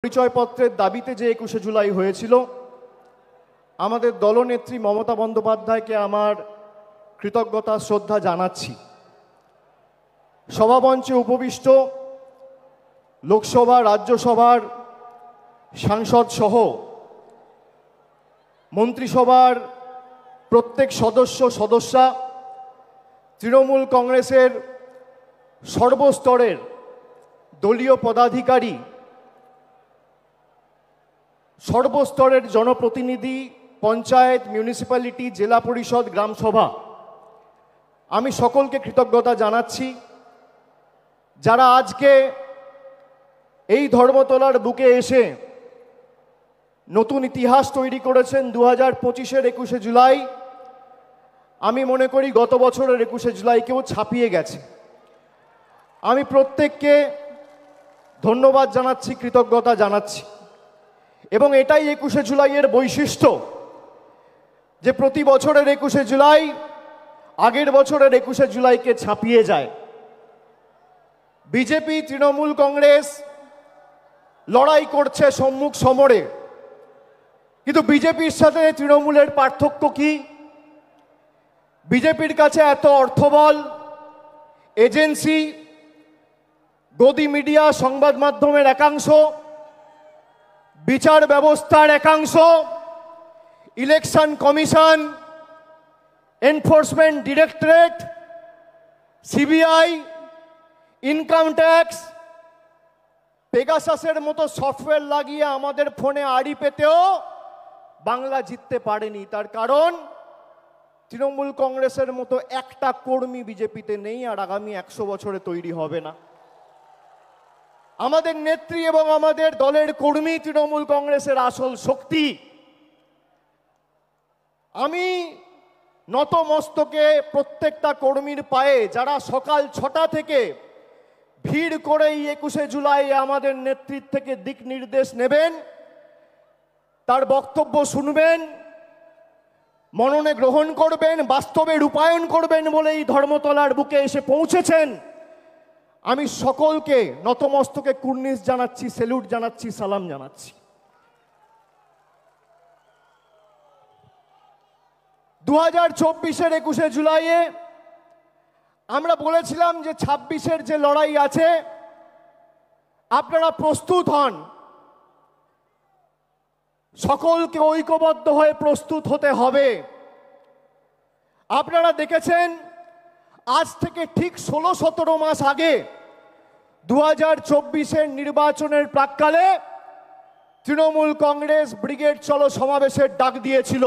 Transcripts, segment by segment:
পরিচয়পত্রের দাবিতে যে 21শে জুলাই হয়েছিল, আমাদের দলনেত্রী মমতা বন্দ্যোপাধ্যায়কে আমার কৃতজ্ঞতা শ্রদ্ধা জানাচ্ছি। সভামঞ্চে উপবিষ্ট লোকসভা রাজ্যসভার সাংসদ সহ মন্ত্রিসভার প্রত্যেক সদস্যা, তৃণমূল কংগ্রেসের সর্বস্তরের দলীয় পদাধিকারী, সর্বস্তরের জনপ্রতিনিধি, পঞ্চায়েত, মিউনিসিপ্যালিটি, জেলা পরিষদ, গ্রামসভা, আমি সকলকে কৃতজ্ঞতা জানাচ্ছি যারা আজকে এই ধর্মতলার বুকে এসে নতুন ইতিহাস তৈরি করেছেন। 2025-এর 21শে জুলাই আমি মনে করি গত বছরের 21শে জুলাইকেও ছাপিয়ে গেছে। আমি প্রত্যেককে ধন্যবাদ জানাচ্ছি, কৃতজ্ঞতা জানাচ্ছি, এবং এটাই 21শে জুলাইয়ের বৈশিষ্ট্য যে প্রতি বছরের 21শে জুলাই আগের বছরের 21শে জুলাইকে ছাপিয়ে যায়। বিজেপি, তৃণমূল কংগ্রেস লড়াই করছে সম্মুখ সমরে, কিন্তু বিজেপির সাথে তৃণমূলের পার্থক্য কি? বিজেপির কাছে এত অর্থবল, এজেন্সি, গদি মিডিয়া, সংবাদ মাধ্যমের একাংশ, বিচার ব্যবস্থার একাংশ, election commission, enforcement directorate, CBI, income tax, পেগাসাসের মতো সফটওয়্যার লাগিয়ে আমাদের ফোনে আড়ি পেতেও বাংলা জিততে পারেনি। তার কারণ তৃণমূল কংগ্রেসের মতো একটা কর্মী বিজেপিতে নেই, আর আগামী 100 বছরে তৈরি হবে না। আমাদের নেত্রী এবং আমাদের দলের কর্মী তৃণমূল কংগ্রেসের আসল শক্তি। আমি নত মস্তকে প্রত্যেকটা কর্মীর পায়ে, যারা সকাল 6টা থেকে ভিড় করে এই 21শে জুলাই আমাদের নেতৃত্ব থেকে দিক নির্দেশ নেবেন, তার বক্তব্য শুনবেন, মননে গ্রহণ করবেন, বাস্তবে রূপায়ণ করবেন বলে এই ধর্মতলার বুকে এসে পৌঁছেছেন। আমি সকলকে নতমস্তকে কুর্নিশ জানাচ্ছি, স্যালুট জানাচ্ছি, সালাম জানাচ্ছি। 2024-এর 21শে জুলাইয়ে আমরা বলেছিলাম যে 26-এর যে লড়াই আছে, আপনারা প্রস্তুত হন, সকলকে ঐক্যবদ্ধ হয়ে প্রস্তুত হতে হবে। আপনারা দেখেছেন আজ থেকে ঠিক 16-17 মাস আগে 2024-এর নির্বাচনের প্রাক্কালে তৃণমূল কংগ্রেস ব্রিগেড চলো সমাবেশের ডাক দিয়েছিল।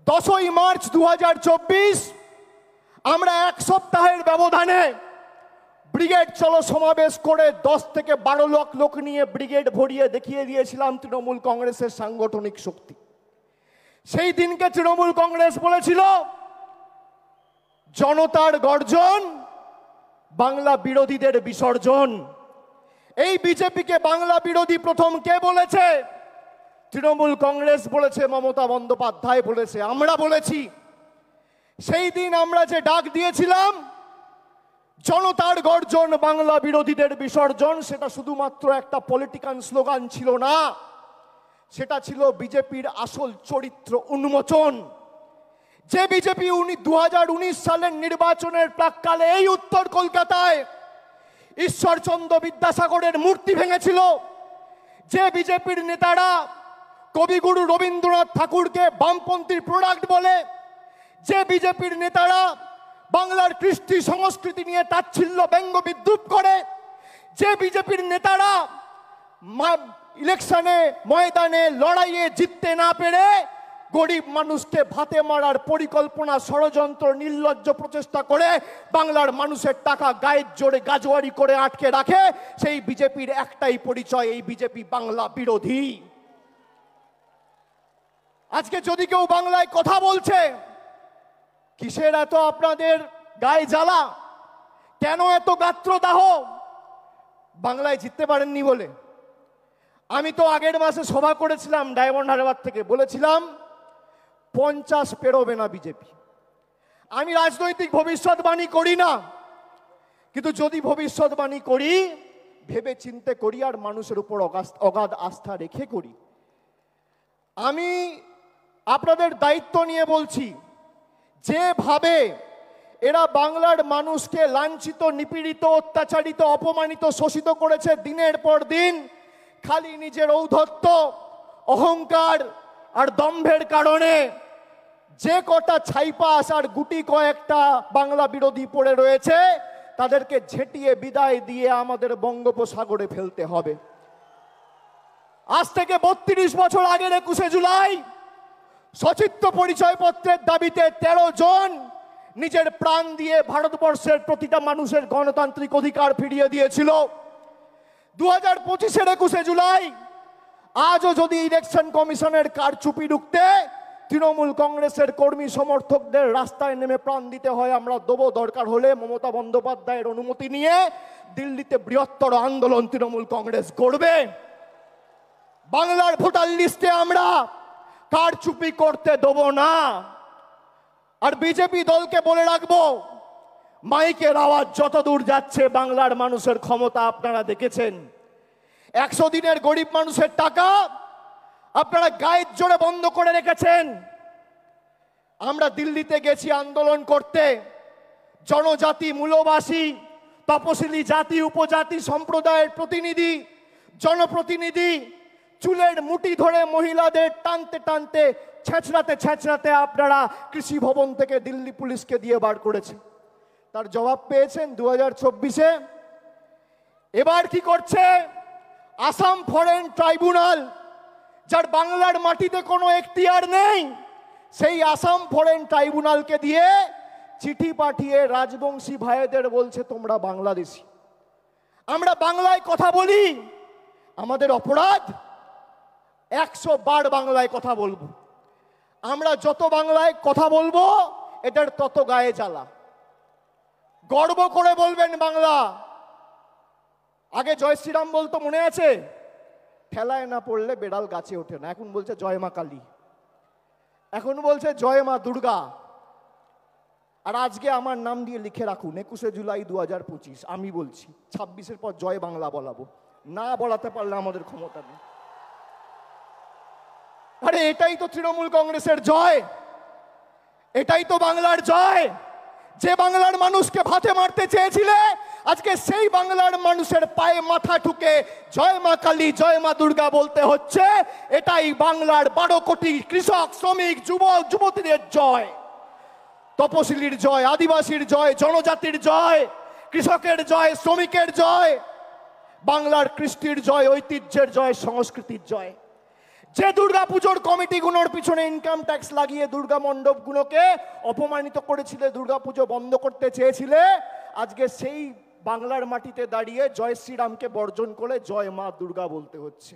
10ই মার্চ 2024 আমরা এক সপ্তাহের ব্যবধানে ব্রিগেড চলো সমাবেশ করে 10 থেকে 12 লাখ লোক নিয়ে ব্রিগেড ভরিয়ে দেখিয়ে দিয়েছিলাম তৃণমূল কংগ্রেসের সাংগঠনিক শক্তি। সেই দিনকে তৃণমূল কংগ্রেস বলেছিল জনতার গর্জন, বাংলা বিরোধীদের বিসর্জন। এই বিজেপিকে বাংলা বিরোধী প্রথম কে বলেছে? তৃণমূল কংগ্রেস বলেছে, মমতা বন্দ্যোপাধ্যায় বলেছে, আমরা বলেছি। সেই দিন আমরা যে ডাক দিয়েছিলাম জনতার গর্জন, বাংলা বিরোধীদের বিসর্জন, সেটা শুধুমাত্র একটা পলিটিক্যাল স্লোগান ছিল না, সেটা ছিল বিজেপির আসল চরিত্র উন্মোচন। যে বিজেপি 2019 সালের নির্বাচনের প্রাক্কালে এই উত্তর কলকাতায় ঈশ্বরচন্দ্র বিদ্যাসাগরের মূর্তি ভেঙেছিল, যে বিজেপির নেতারা কবিগুরু রবীন্দ্রনাথ ঠাকুরকে বামপন্থীর প্রোডাক্ট বলে, যে বিজেপির নেতারা বাংলার কৃষ্টি সংস্কৃতি নিয়ে তাচ্ছিল্য ব্যঙ্গ বিদ্রুপ করে, যে বিজেপির নেতারা ইলেকশনে ময়দানে লড়াইয়ে জিততে না পেরে গরিব মানুষকে ভাতে মারার পরিকল্পনা, ষড়যন্ত্র, নির্লজ্জ প্রচেষ্টা করে বাংলার মানুষের টাকা গায়ের জোরে গাজোয়ারি করে আটকে রাখে, সেই বিজেপির একটাই পরিচয়, এই বিজেপি বাংলা বিরোধী। আজকে যদি কেউ বাংলায় কথা বলছে, কিসের এত আপনাদের গায়ে জ্বালা? কেন এত গাত্রদাহ? বাংলায় জিততে পারেননি বলে। আমি তো আগের মাসে সভা করেছিলাম ডায়মন্ড হারবার থেকে, বলেছিলাম 50 পেরোবে না বিজেপি। আমি রাজনৈতিক ভবিষ্যৎবাণী করি না, কিন্তু যদি ভবিষ্যৎবাণী করি ভেবে চিন্তে করি আর মানুষের উপর অগাধ আস্থা রেখে করি। আমি আপনাদের দায়িত্ব নিয়ে বলছি, যেভাবে এরা বাংলার মানুষকে লাঞ্ছিত, নিপীড়িত, অত্যাচারিত, অপমানিত, শোষিত করেছে দিনের পর দিন, খালি নিজের ঔদ্ধত্য, অহংকার আর দম্ভের কারণে যে কটা ছাইপাস আর গুটি কয়েকটা বাংলা বিরোধী পড়ে রয়েছে তাদেরকে ঝেঁটিয়ে বিদায় দিয়ে আমাদের বঙ্গোপসাগরে ফেলতে হবে। আজ থেকে 32 বছর আগের 21শে জুলাই সচিত্র পরিচয়পত্রের দাবিতে 13 জন নিজের প্রাণ দিয়ে ভারতবর্ষের প্রতিটা মানুষের গণতান্ত্রিক অধিকার ফিরিয়ে দিয়েছিল। 2025-এর 21শে জুলাই আজও যদি ইলেকশন কমিশনের কারচুপি রুখতে তৃণমূল কংগ্রেসের কর্মী সমর্থকদের রাস্তায় নেমে প্রাণ দিতে হয়, আমরা দেবো। দরকার হলে মমতা বন্দ্যোপাধ্যায়ের অনুমতি নিয়ে দিল্লিতে বৃহত্তর আন্দোলন তৃণমূল কংগ্রেস করবে। বাংলার ভোটার লিস্টে আমরা কারচুপি করতে দেবো না। আর বিজেপি দলকে বলে রাখবো, মাইকের আওয়াজ যত দূর যাচ্ছে বাংলার মানুষের ক্ষমতা আপনারা দেখেছেন। 100 দিনের গরিব মানুষের টাকা আপনারা গায়ের জোরে বন্ধ করে রেখেছেন। আমরা দিল্লিতে গেছি আন্দোলন করতে, জনজাতি, মূলবাসী, তপশিলি জাতি, উপজাতি সম্প্রদায়ের প্রতিনিধি, জনপ্রতিনিধি চুলের মুঠি ধরে মহিলাদের টানতে টানতে, ছেঁচড়াতে ছেঁচড়াতে আপনারা কৃষি ভবন থেকে দিল্লি পুলিশকে দিয়ে বার করেছে। তার জবাব পেয়েছেন 2024-এ। এবার কি করছে আসাম ফরেন ট্রাইব্যুনাল, যার বাংলার মাটিতে কোনো এখতিয়ার নেই, সেই আসাম ফরেন ট্রাইব্যুনালকে দিয়ে চিঠি পাঠিয়ে রাজবংশী ভাইদের বলছে তোমরা বাংলাদেশি। আমরা বাংলায় কথা বলি, আমাদের অপরাধ 100 বার বাংলায় কথা বলবো। আমরা যত বাংলায় কথা বলবো এদের তত গায়ে জ্বালা। গর্ব করে বলবেন বাংলা। আগে জয় শ্রীরাম বলতো, মনে আছে? ঠেলায় না পড়লে বেড়াল গাছে ওঠে না। এখন বলছে জয় মা কালী, এখন বলছে জয় মা দুর্গা। আর আজকে আমার নাম দিয়ে লিখে রাখুন 21শে জুলাই 2025। আমি বলছি 26-এর পর জয় বাংলা বলাবো, না বলাতে পারলে আমাদের ক্ষমতা নেই। আরে এটাই তো তৃণমূল কংগ্রেসের জয়, এটাই তো বাংলার জয়। যে বাংলার মানুষকে ভাতে মারতে চেয়েছিলে, আজকে সেই বাংলার মানুষের পায়ে মাথা ঠুকে জয় মা কালী, জয় মা দুর্গা বলতে হচ্ছে। এটাই বাংলার 12 কোটি কৃষক, শ্রমিক, যুবক, যুবতীদের জয়, তপশিলির জয়, আদিবাসীর জয়, জনজাতির জয়, কৃষকের জয়, শ্রমিকের জয়, বাংলার কৃষ্টির জয়, ঐতিহ্যের জয়, সংস্কৃতির জয়। যে দুর্গাপুজোর কমিটিগুলোর পিছনে ইনকাম ট্যাক্স লাগিয়ে দুর্গা মণ্ডপগুলোকে অপমানিত করেছিলে, দুর্গাপুজো বন্ধ করতে চেয়েছিলে, আজকে সেই বাংলার মাটিতে দাঁড়িয়ে জয় শ্রীরামকে বর্জন করে জয় মা দুর্গা বলতে হচ্ছে।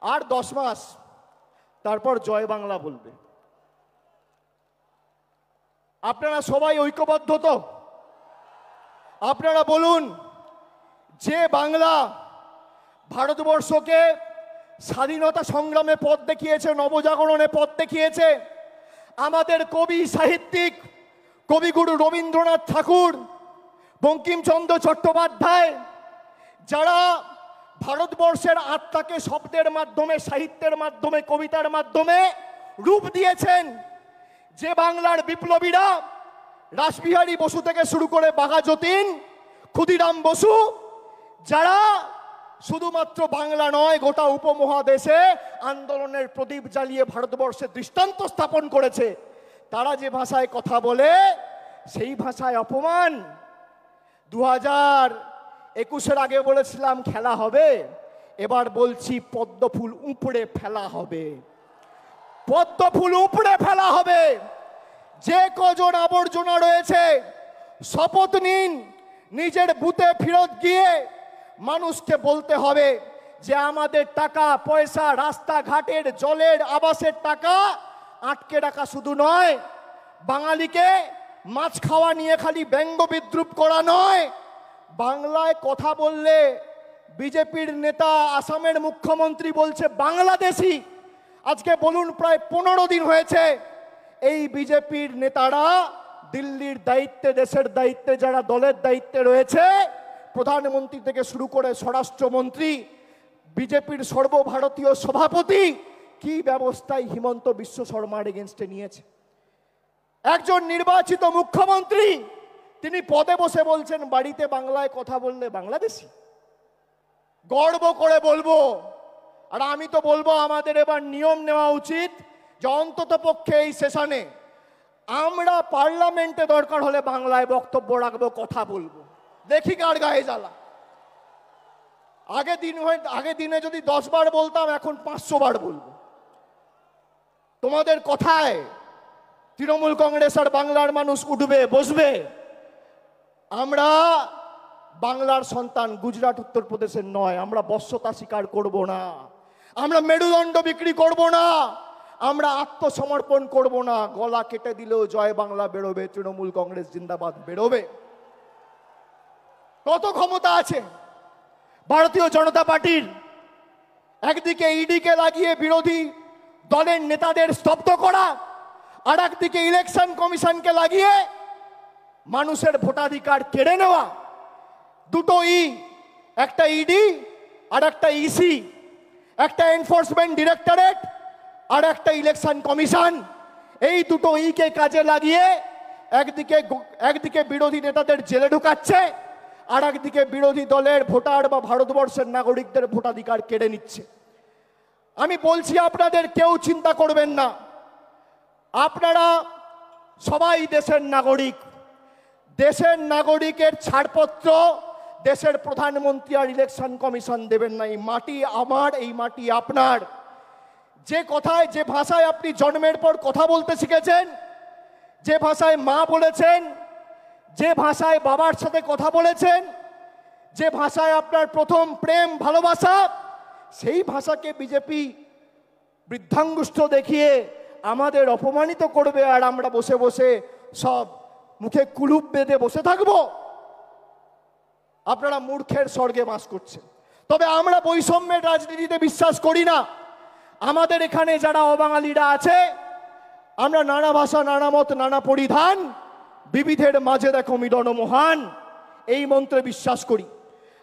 আর 10 মাস তারপর জয় বাংলা বলবে। আপনারা সবাই ঐক্যবদ্ধ তো? আপনারা বলুন, যে বাংলা ভারতবর্ষকে স্বাধীনতা সংগ্রামে পথ দেখিয়েছে, নবজাগরণে পথ দেখিয়েছে, আমাদের কবি, সাহিত্যিক, কবিগুরু রবীন্দ্রনাথ ঠাকুর, বঙ্কিমচন্দ্র চট্টোপাধ্যায়, যারা ভারতবর্ষের আত্মাকে শব্দের মাধ্যমে, সাহিত্যের মাধ্যমে, কবিতার মাধ্যমে রূপ দিয়েছেন, যে বাংলার বিপ্লবীরা রাসবিহারী বসু থেকে শুরু করে বাঘা যতীন, ক্ষুদিরাম বসু, যারা শুধুমাত্র বাংলা নয় গোটা উপমহাদেশে আন্দোলনের প্রদীপ জ্বালিয়ে ভারতবর্ষে দৃষ্টান্ত স্থাপন করেছে, তারা যে ভাষায় কথা বলে সেই ভাষায় অপমান। 2021-এর আগে বলেছিলাম খেলা হবে, এবার বলছি পদ্মফুল উপড়ে ফেলা হবে, পদ্মফুল উপড়ে ফেলা হবে। যে কজন আবর্জনা রয়েছে শপথ নিন, নিজের বুথে ফেরত গিয়ে মানুষকে বলতে হবে যে আমাদের টাকা পয়সা, রাস্তাঘাটের, জলের, আবাসের টাকা আটকে রাখা শুধু নয়, বাঙালিকে মাছ খাওয়া নিয়ে খালি ব্যঙ্গ বিদ্রুপ করা নয়, বাংলায় কথা বললে বিজেপির নেতা আসামের মুখ্যমন্ত্রী বলছে বাংলাদেশি। আজকে বলুন প্রায় 15 দিন হয়েছে এই বিজেপির নেতারা দিল্লির দায়িত্বে, দেশের দায়িত্বে, যারা দলের দায়িত্বে রয়েছে, প্রধানমন্ত্রী থেকে শুরু করে স্বরাষ্ট্রমন্ত্রী, বিজেপির সর্বভারতীয় সভাপতি কি ব্যবস্থায় হিমন্ত বিশ্ব শর্মার এগেনস্টে নিয়েছে। একজন নির্বাচিত মুখ্যমন্ত্রী তিনি পদে বসে বলছেন বাড়িতে বাংলায় কথা বললে বাংলাদেশি। গর্ব করে বলবো, আর আমি তো বলবো আমাদের এবার নিয়ম নেওয়া উচিত যে অন্তত পক্ষে এই সেশনে আমরা পার্লামেন্টে দরকার হলে বাংলায় বক্তব্য রাখবো, কথা বলবো, দেখি কার গায়ে জ্বালা। আগে দিনে যদি 10 বার বলতাম, এখন 500 বার বলবো। তোমাদের কথায় তৃণমূল কংগ্রেস আর বাংলার মানুষ উঠবে বসবে। আমরা বাংলার সন্তান, গুজরাট উত্তরপ্রদেশের নয়। আমরা বশ্যতা স্বীকার করব না, আমরা মেরুদণ্ড বিক্রি করব না, আমরা আত্মসমর্পণ করব না। গলা কেটে দিলেও জয় বাংলা বেরোবে, তৃণমূল কংগ্রেস জিন্দাবাদ বেরোবে। কত ক্ষমতা আছে ভারতীয় জনতা পার্টির। একদিকে ইডিকে লাগিয়ে বিরোধী দলের নেতাদের স্তব্ধ করা, আর একদিকে ইলেকশন কমিশনকে লাগিয়ে মানুষের ভোটাধিকার কেড়ে নেওয়া। দুটো একটা ইডি আর একটা ইসি, একটা এনফোর্সমেন্ট ডিরেক্টরেট আর একটা ইলেকশন কমিশন। এই দুটো কে কাজে লাগিয়ে একদিকে বিরোধী নেতাদের জেলে ঢুকাচ্ছে, আর একদিকে বিরোধী দলের ভোটার বা ভারতবর্ষের নাগরিকদের ভোটাধিকার কেড়ে নিচ্ছে। আমি বলছি আপনাদের কেউ চিন্তা করবেন না, আপনারা সবাই দেশের নাগরিক। দেশের নাগরিকের ছাড়পত্র দেশের প্রধানমন্ত্রী আর ইলেকশন কমিশন দেবেন না। এই মাটি আমার, এই মাটি আপনার। যে ভাষায় আপনি জন্মের পর কথা বলতে শিখেছেন, যে ভাষায় মা বলেছেন, যে ভাষায় বাবার সাথে কথা বলেছেন, যে ভাষায় আপনার প্রথম প্রেম ভালোবাসা, সেই ভাষাকে বিজেপি বৃদ্ধাঙ্গুষ্ঠ দেখিয়ে আমাদের অপমানিত করবে, আর আমরা বসে বসে সব মুখে কুলুপ বেঁধে বসে থাকবো। আপনারা মূর্খের স্বর্গে বাস করছেন। তবে আমরা বৈষম্যের রাজনীতিতে বিশ্বাস করি না। আমাদের এখানে যারা অবাঙালিরা আছে, আমরা নানা ভাষা, নানা মত, নানা পরিধান, বিবিধের মাঝে দেখো মিলন মহান, এই মন্ত্রে বিশ্বাস করি।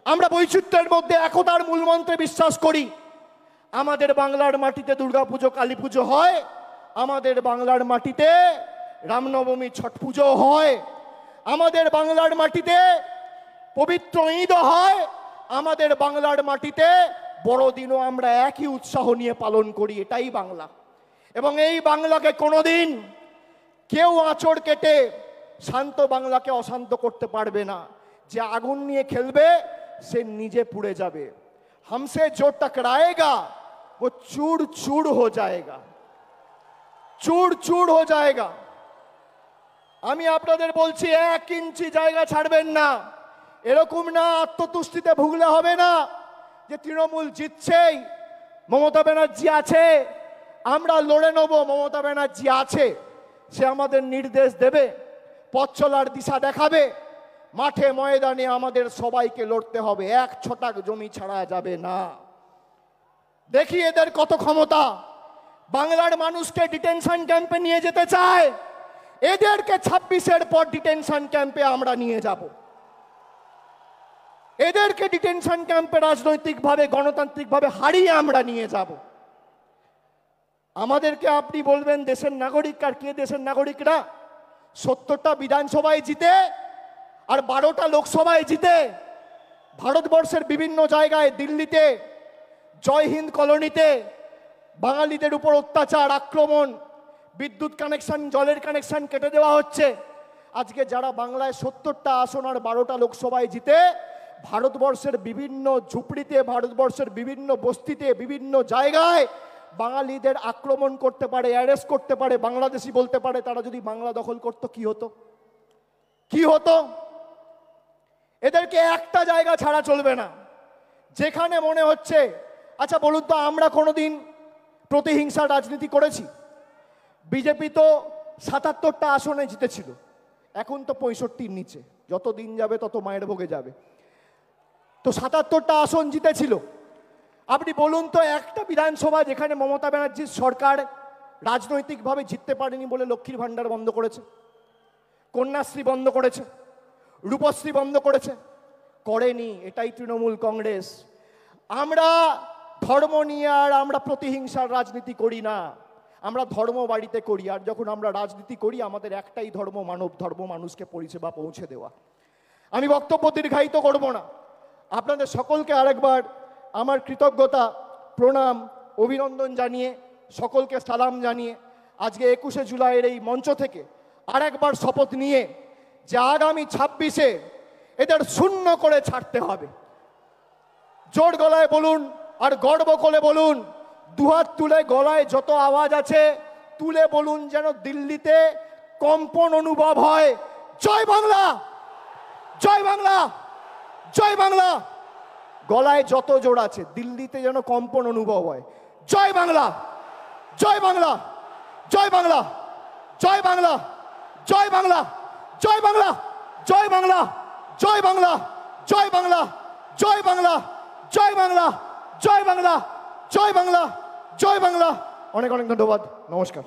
আমরা বৈচিত্র্যের মধ্যে একতার মূল মন্ত্রে বিশ্বাস করি। আমাদের বাংলার মাটিতে দুর্গাপুজো, কালী পুজো হয়, আমাদের বাংলার মাটিতে রামনবমী, ছট পুজো হয়, আমাদের বাংলার মাটিতে পবিত্র ঈদ হয়, আমাদের বাংলার মাটিতে বড়দিনও আমরা একই উৎসাহ নিয়ে পালন করি। এটাই বাংলা। এবং এই বাংলাকে কোনোদিন কেউ আঁচড় কেটে শান্ত বাংলাকে অশান্ত করতে পারবে না। যে আগুন নিয়ে খেলবে সে নিজে পুড়ে যাবে। हमसे जो टकराएगा वो चूर चूर हो जाएगा, चूर चूर हो जाएगा। আমি আপনাদের বলছি, 1 ইঞ্চি জায়গা ছাড়বেন না। এরকম না আত্মতুষ্টিতে ভুগলে হবে না যে তৃণমূল জিতছেই, মমতা ব্যানার্জি আছে, আমরা লড়ে নেব। মমতা ব্যানার্জি আছে, সে আমাদের নির্দেশ দেবে, পথ চলার দিশা দেখাবে। মাঠে ময়দানে আমাদের সবাইকে লড়তে হবে, 1 ছটাক জমি ছাড়া যাবে না। দেখি এদের কত ক্ষমতা। বাংলার মানুষকে ডিটেনশন ক্যাম্পে নিয়ে যেতে চায়, এদেরকে 26-এর পর ডিটেনশন ক্যাম্পে আমরা নিয়ে যাব। এদেরকে ডিটেনশন ক্যাম্পে রাজনৈতিকভাবে, গণতান্ত্রিকভাবে হারিয়ে আমরা নিয়ে যাব। আমাদেরকে আপনি বলবেন দেশের নাগরিক, আর কে দেশের নাগরিকরা? 70টা বিধানসভায় জিতে আর 12টা লোকসভায় জিতে ভারতবর্ষের বিভিন্ন জায়গায়, দিল্লিতে, জয় হিন্দ কলোনিতে বাঙালিদের উপর অত্যাচার, আক্রমণ, বিদ্যুৎ কানেকশন, জলের কানেকশন কেটে দেওয়া হচ্ছে। আজকে যারা বাংলায় 70টা আসন আর 12টা লোকসভায় জিতে ভারতবর্ষের বিভিন্ন ঝুপড়িতে, ভারতবর্ষের বিভিন্ন বস্তিতে, বিভিন্ন জায়গায় বাঙালিদের আক্রমণ করতে পারে, অ্যারেস্ট করতে পারে, বাংলাদেশি বলতে পারে, তারা যদি বাংলা দখল করতো কি হতো? কি হতো? এদেরকে একটা জায়গা ছাড়া চলবে না, যেখানে মনে হচ্ছে। আচ্ছা বলুন তো, আমরা কোনোদিন প্রতিহিংসার রাজনীতি করেছি? বিজেপি তো 77টা আসনে জিতেছিল, এখন তো 65-র নিচে। যত দিন যাবে তত মায়ের ভোগে যাবে। তো 77টা আসন জিতেছিল। আপনি বলুন তো, একটা বিধানসভা যেখানে মমতা ব্যানার্জির সরকার রাজনৈতিকভাবে জিততে পারেনি বলে লক্ষ্মীর ভাণ্ডার বন্ধ করেছে, কন্যাশ্রী বন্ধ করেছে, রূপশ্রী বন্ধ করেছে, করেনি, এটাই তৃণমূল কংগ্রেস। আমরা ধর্ম নিয়ে আর আমরা প্রতিহিংসার রাজনীতি করি না, আমরা ধর্ম বাড়িতে করি। আর যখন আমরা রাজনীতি করি আমাদের একটাই ধর্ম, মানব ধর্ম, মানুষকে পরিষেবা পৌঁছে দেওয়া। আমি বক্তব্য দীর্ঘায়িত করব না, আপনাদের সকলকে আরেকবার আমার কৃতজ্ঞতা, প্রণাম, অভিনন্দন জানিয়ে, সকলকে সালাম জানিয়ে আজকে 21শে জুলাইয়ের এই মঞ্চ থেকে আরেকবার শপথ নিয়ে যে আগামী 26-এ এদের শূন্য করে ছাড়তে হবে। জোর গলায় বলুন আর গর্ব করে বলুন, দুহাত তুলে গলায় যত আওয়াজ আছে তুলে বলুন, যেন দিল্লিতে কম্পন অনুভব হয়। জয় বাংলা, জয় বাংলা, জয় বাংলা। গলায় যত জোর আছে দিল্লিতে যেন কম্পন অনুভব হয়। জয় বাংলা, জয় বাংলা, জয় বাংলা, জয় বাংলা, জয় বাংলা, জয় বাংলা, জয় বাংলা, জয় বাংলা, জয় বাংলা, জয় বাংলা, জয় বাংলা, জয় বাংলা, জয় বাংলা, জয় বাংলা। অনেক অনেক ধন্যবাদ, নমস্কার।